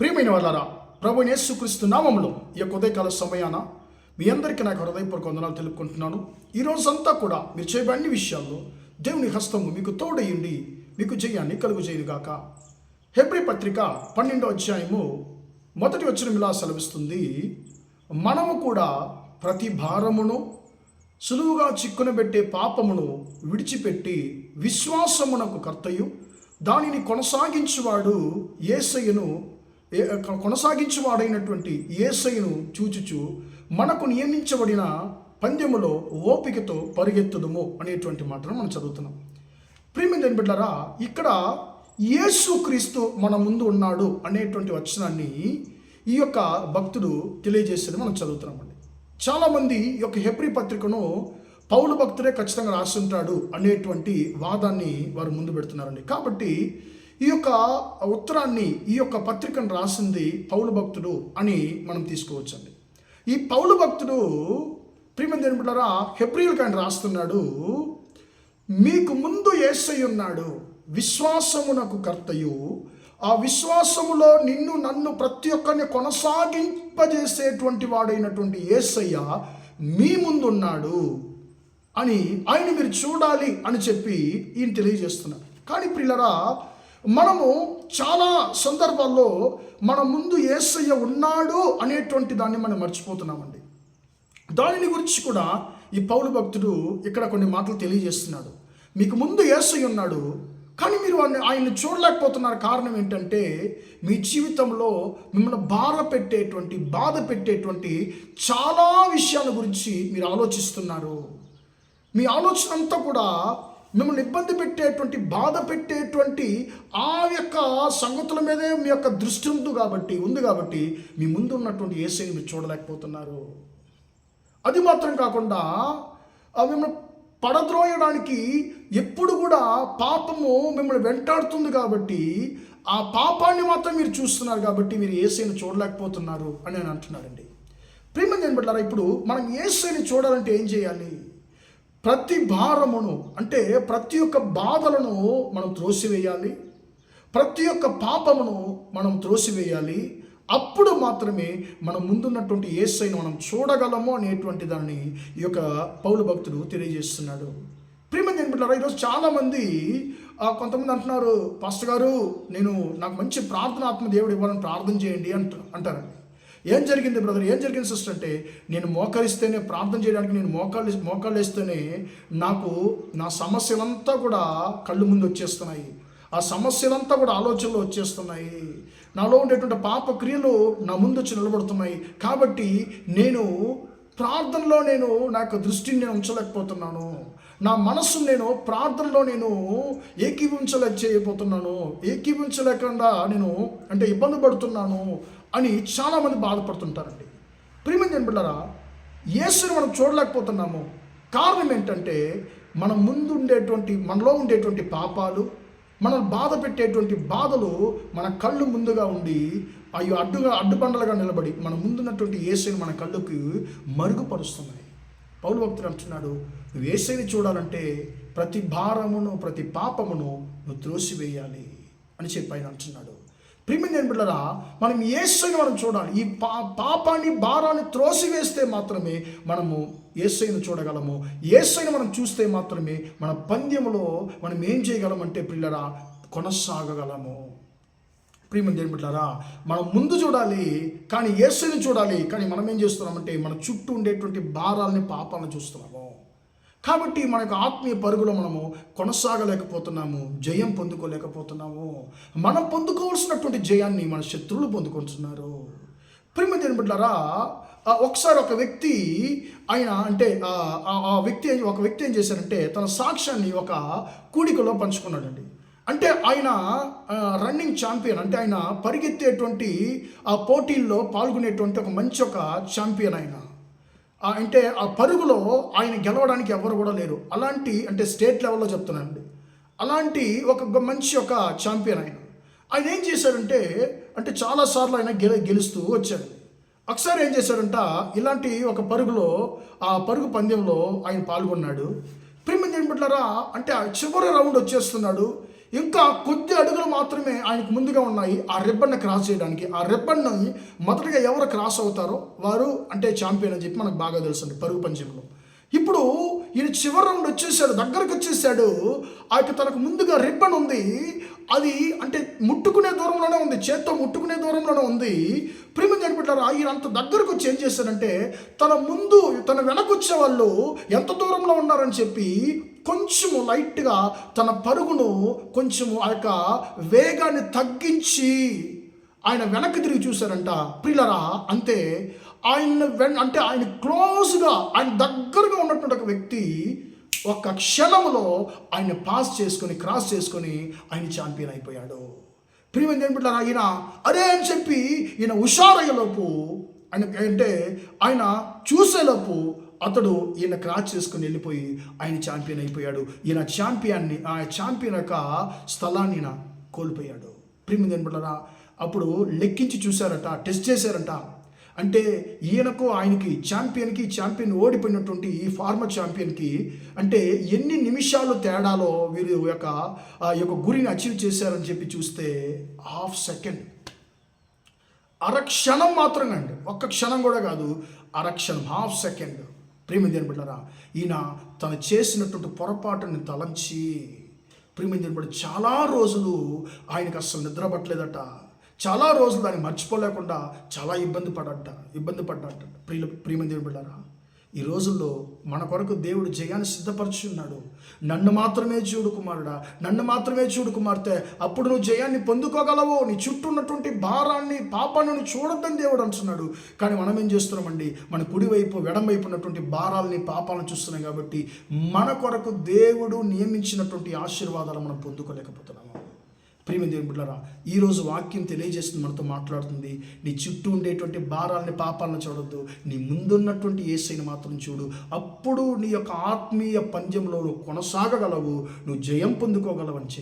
ప్రియమైన వాళ్ళారా, ప్రభు యేసుక్రీస్తు నామములో ఈ యొక్క ఉదయకాల సమయాన మీ అందరికీ నాకు హృదయపూర్వక వందనాలు తెలుపుకుంటున్నాను. ఈ రోజంతా కూడా మీరు చేయబడిన అన్ని విషయాల్లో దేవుని హస్తము మీకు తోడయ్యండి, మీకు జయాన్ని కలుగు చేయనుగాక. హెబ్రీ పత్రిక 12వ అధ్యాయము మొదటి వచనం ఇలా సెలవిస్తుంది, మనము కూడా ప్రతి భారమును సులువుగా చిక్కునబెట్టే పాపమును విడిచిపెట్టి విశ్వాసమునకు కర్తయు దానిని కొనసాగించువాడైనటువంటి యేసయ్యను చూచుచు మనకు నియమించబడిన పందెములో ఓపికతో పరిగెత్తుదము అనేటువంటి మాటను మనం చదువుతున్నాం. ప్రియమైన బిడ్డలారా, ఇక్కడ యేసుక్రీస్తు మన ముందు ఉన్నాడు అనేటువంటి వచనాన్ని ఈ యొక్క భక్తుడు తెలియజేసేది మనం చదువుతున్నామండి. చాలామంది ఈ యొక్క హెబ్రీ పత్రికను పౌలు భక్తుడే ఖచ్చితంగా రాస్తుంటాడు అనేటువంటి వాదాన్ని వారు ముందు పెడుతున్నారండి. కాబట్టి ఈ యొక్క ఉత్తరాన్ని, ఈ యొక్క పత్రికను రాసింది పౌలు భక్తుడు అని మనం తీసుకోవచ్చండి. ఈ పౌలు భక్తుడు ప్రియమైన బిడ్డలారా హెబ్రీయులకు ఆయన రాస్తున్నాడు, మీకు ముందు యేసయ్య ఉన్నాడు, విశ్వాసమునకు కర్తయు, ఆ విశ్వాసములో నిన్ను నన్ను ప్రతి ఒక్కరిని కొనసాగింపజేసేటువంటి వాడైనటువంటి యేసయ్య మీ ముందున్నాడు అని ఆయన మీరు చూడాలి అని చెప్పి ఈయన తెలియజేస్తున్నారు. కానీ ప్రియులరా, మనము చాలా సందర్భాల్లో మన ముందు యేసయ్య ఉన్నాడు అనేటువంటి దాన్ని మనం మర్చిపోతున్నామండి. దానిని గురించి కూడా ఈ పౌలు భక్తుడు ఇక్కడ కొన్ని మాటలు తెలియజేస్తున్నాడు. మీకు ముందు యేసయ్య ఉన్నాడు, కానీ మీరు ఆయన్ని చూడలేకపోతున్నారు. కారణం ఏంటంటే మీ జీవితంలో మిమ్మల్ని బాధ పెట్టేటువంటి చాలా విషయాల గురించి మీరు ఆలోచిస్తున్నారు. మీ ఆలోచన అంతా కూడా మిమ్మల్ని ఇబ్బంది పెట్టేటువంటి, బాధ పెట్టేటువంటి ఆ యొక్క సంగతుల మీదే మీ యొక్క దృష్టి ఉంది కాబట్టి మీ ముందు ఉన్నటువంటి యేసయ్యని మీరు చూడలేకపోతున్నారు. అది మాత్రం కాకుండా మిమ్మల్ని పడద్రోయడానికి ఎప్పుడు కూడా పాపము మిమ్మల్ని వెంటాడుతుంది కాబట్టి ఆ పాపాన్ని మాత్రం మీరు చూస్తున్నారు కాబట్టి మీరు యేసయ్యని చూడలేకపోతున్నారు అని నేను అంటున్నానండి. ప్రియమైన బిడ్డలారా, ఇప్పుడు మనం యేసయ్యని చూడాలంటే ఏం చేయాలి? ప్రతి భారమును, అంటే ప్రతి ఒక్క బాధలను మనం త్రోసివేయాలి, ప్రతి ఒక్క పాపమును మనం త్రోసివేయాలి. అప్పుడు మాత్రమే మనం ముందున్నటువంటి యేసయ్యను మనం చూడగలము అనేటువంటి దాన్ని ఈ యొక్క పౌలు భక్తుడు తెలియజేస్తున్నాడు. ప్రియమైన బిడ్డలారా, ఈరోజు చాలామంది కొంతమంది అంటున్నారు, పాస్టర్ గారు నాకు మంచి ప్రార్థనాత్మ దేవుడు ఇవ్వాలని ప్రార్థన చేయండి అంటారండి. ఏం జరిగింది బ్రదర్, ఏం జరిగింది సిస్టర్ అంటే, నేను మోకరిస్తేనే ప్రార్థన చేయడానికి నేను మోకాళ్ళు వేస్తేనే నాకు నా సమస్యలంతా కూడా కళ్ళు ముందు వచ్చేస్తున్నాయి, ఆ సమస్యలంతా కూడా ఆలోచనలు వచ్చేస్తున్నాయి, నాలో ఉండేటువంటి పాప క్రియలు నా ముందు వచ్చి నిలబడుతున్నాయి. కాబట్టి నేను ప్రార్థనలో నా యొక్క దృష్టిని నేను ఉంచలేకపోతున్నాను, నా మనస్సును నేను ప్రార్థనలో ఏకీభవించలేకుండా నేను ఇబ్బంది పడుతున్నాను అని చాలామంది బాధపడుతుంటారండి. ప్రియమైన బిడ్డలారా, యేసుని మనం చూడలేకపోతున్నాము. కారణం ఏంటంటే మనలో ఉండేటువంటి పాపాలు, మనం బాధ పెట్టేటువంటి బాధలు మన కళ్ళు ముందుగా ఉండి అవి అడ్డుబండలుగా నిలబడి మన ముందున్నటువంటి యేసుని మన కళ్ళుకి మరుగుపరుస్తున్నాయి. పౌలు భక్తుడు అంటున్నాడు, నువ్వు యేసుని చూడాలంటే ప్రతి భారమును, ప్రతి పాపమును నువ్వు త్రోసివేయాలి అని చెప్పి ఆయన అంటున్నాడు. ప్రియమైన బిడ్డలారా, మనం యేసయ్యని మనం చూడాలి. ఈ పాపాన్ని, భారాన్ని త్రోసివేస్తే మాత్రమే మనము యేసయ్యను చూడగలము. యేసయ్యని మనం చూస్తే మాత్రమే మన పందెములో మనం ఏం చేయగలమంటే ప్రియులారా, కొనసాగగలము. ప్రియమైన బిడ్డలారా, మనం ముందు చూడాలి కానీ యేసయ్యని చూడాలి. కానీ మనం ఏం చేస్తున్నామంటే మన చుట్టూ ఉండేటువంటి భారాలని, పాపాలను చూస్తున్నాము. కాబట్టి మనకు ఆత్మీయ పరుగులో మనము కొనసాగలేకపోతున్నాము, జయం పొందుకోలేకపోతున్నాము. మనం పొందుకోవాల్సినటువంటి జయాన్ని మన శత్రువులు పొందుకుంటున్నారు. ప్రియమైన బిడ్డలారా, ఒకసారి ఒక వ్యక్తి ఒక వ్యక్తి ఏం చేశారంటే తన సాక్ష్యాన్ని ఒక కూడికలో పంచుకున్నాడండి. అంటే ఆయన రన్నింగ్ ఛాంపియన్, అంటే ఆయన పరిగెత్తేటువంటి ఆ పోటీల్లో పాల్గొనేటువంటి ఒక ఛాంపియన్ ఆయన. అంటే ఆ పరుగులో ఆయన గెలవడానికి ఎవరు కూడా లేరు. అలాంటి స్టేట్ లెవెల్లో చెప్తున్నానండి, అలాంటి ఒక మంచి ఛాంపియన్ ఆయన ఏం చేశారంటే చాలాసార్లు ఆయన గెలుస్తూ వచ్చాడు. ఒకసారి ఏం చేశారంట, ఇలాంటి ఒక పరుగులో, ఆ పరుగు పందెంలో ఆయన పాల్గొన్నాడు. ప్రియమైన బిడ్డలారా, ఆ చివరి రౌండ్ వచ్చేస్తున్నాడు. ఇంకా కొద్ది అడుగులు మాత్రమే ఆయనకు ముందుగా ఉన్నాయి ఆ రిబ్బన్ని క్రాస్ చేయడానికి. ఆ రిబ్బన్ని మొదటిగా ఎవరు క్రాస్ అవుతారో వారు అంటే ఛాంపియన్ అని చెప్పి మనకు బాగా తెలుసు పరుగు పందెంలో. ఇప్పుడు ఈయన చివరి రౌండ్ వచ్చేసాడు, దగ్గరకు వచ్చేసాడు. తనకు ముందుగా రిబ్బన్ ఉంది, అది అంటే ముట్టుకునే దూరంలోనే ఉంది, చేత్తో ముట్టుకునే దూరంలోనే ఉంది. ప్రియమైన దేవుని బిడ్డలారా, ఈయన అంత దగ్గరకు వచ్చి ఏం చేశాడంటే తన వెనక వచ్చే వాళ్ళు ఎంత దూరంలో ఉన్నారని చెప్పి కొంచెము లైట్గా తన పరుగును కొంచెము ఆ యొక్క వేగాన్ని తగ్గించి ఆయన వెనక్కి తిరిగి చూశారంట. ప్రియులరా, అంతే ఆయన క్లోజ్గా ఆయన దగ్గరగా ఉన్నటువంటి ఒక వ్యక్తి ఒక్క క్షణంలో ఆయన క్రాస్ చేసుకొని ఆయన ఛాంపియన్ అయిపోయాడు. ప్రియమైన దేవుని బిడ్డలారా, ఈయన అరే అని చెప్పి ఈయన హుషారయ్యేలోపు ఆయన చూసేలోపు అతడు ఈయన క్రాస్ చేసుకుని వెళ్ళిపోయి ఆయన ఛాంపియన్ అయిపోయాడు. ఈయన ఛాంపియన్ యొక్క స్థలాన్ని ఈయన కోల్పోయాడు. ప్రియమైన దేవుని బిడ్డలారా, అప్పుడు లెక్కించి చూశారట, టెస్ట్ చేశారంట. అంటే ఛాంపియన్ ఓడిపోయినటువంటి ఈ ఫార్మర్ ఛాంపియన్కి అంటే ఎన్ని నిమిషాలు తేడాలో వీరు యొక్క గురిని అచీవ్ చేశారని చెప్పి చూస్తే హాఫ్ సెకండ్, అరక్షణం మాత్రమే అండి, ఒక్క క్షణం కూడా కాదు, అరక్షణం, హాఫ్ సెకండ్. ప్రియమైన దేవుని బిడ్డలారా, ఈయన తను చేసినటువంటి పొరపాటుని తలంచి ప్రియమైన దేవుని బిడ్డ చాలా రోజులు ఆయనకు అసలు నిద్ర పట్టలేదట. చాలా రోజులు దాన్ని మర్చిపోలేకుండా చాలా ఇబ్బంది పడ్డాట. ప్రియమైన దేవుని బిడ్డలారా, ఈ రోజుల్లో మన కొరకు దేవుడు జయాన్ని సిద్ధపరచున్నాడు. నన్ను మాత్రమే చూడు కుమారుడా, నన్ను మాత్రమే చూడు కుమార్తె, అప్పుడు నువ్వు జయాన్ని పొందుకోగలవు. నీ చుట్టూ ఉన్నటువంటి భారాన్ని, పాపాన్ని చూడొద్దని దేవుడు అంటున్నాడు. కానీ మనం ఏం చేస్తున్నామండి, మన కుడివైపు ఎడమవైపు ఉన్నటువంటి భారాలని, పాపాలను చూస్తున్నాం కాబట్టి మన కొరకు దేవుడు నియమించినటువంటి ఆశీర్వాదాలు మనం పొందుకోలేకపోతున్నాము. ప్రియమైన దేవుని బిడ్డలారా, ఈరోజు వాక్యం తెలియజేస్తుంది, మనతో మాట్లాడుతుంది. నీ చుట్టూ ఉండేటువంటి భారాలని, పాపాలను చూడొద్దు, నీ ముందున్నటువంటి యేసయ్యను మాత్రం చూడు. అప్పుడు నీ యొక్క ఆత్మీయ పందెంలో నువ్వు కొనసాగగలవు, నువ్వు జయం పొందుకోగలవని